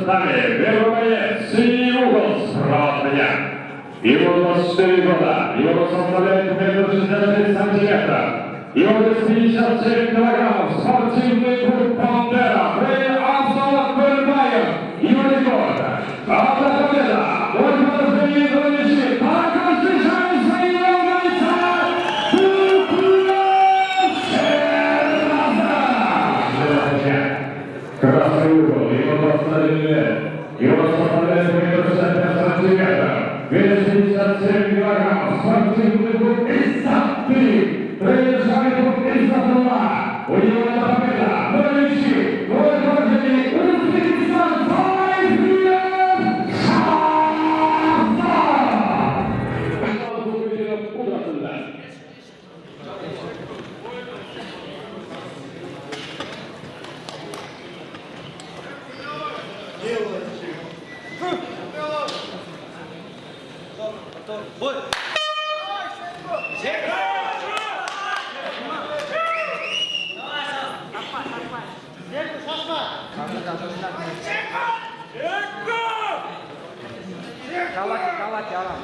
Далее, первый боец, синий угол, справа от меня. Ему 24 года, его составляет метр 66 сантиметров. Его вес 57 килограммов, спортивный клуб «Пантера», Фрей Абсалат Бельбаев, его рекорд. Автопобеда, бой по рождению Донечи, так встречаем своего бойца, красный угол, его 21 лет, его составляет метр 65 сантиметров, вес 57 килограммов, спортивный клуб «Иссаты». Приезжает из Атула. У него это победа. Донечи. Бой по рождению Узбекистан. Файфиев Шахзад. Бой! Давай, Алан.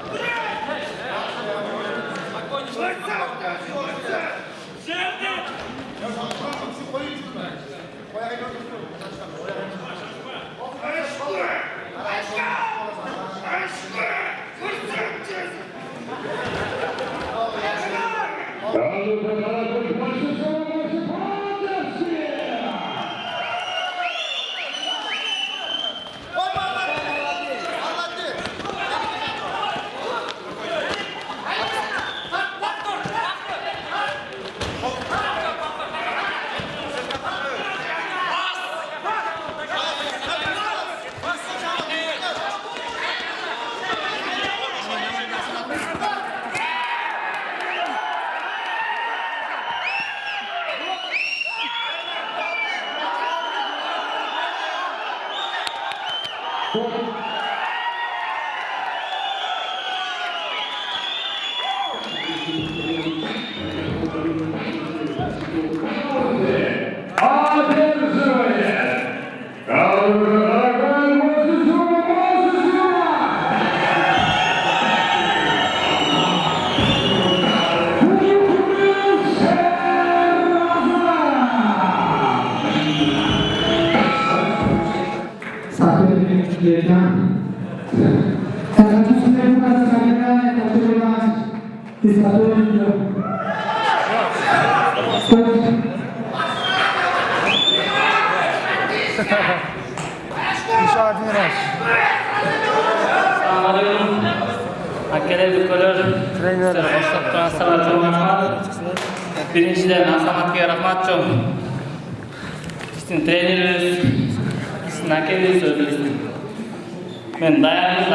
Birinchidan Asamatga rahmat cho'm. Sizning trenerimiz, sizning akaingiz so'zlaysiz. Men dayanib,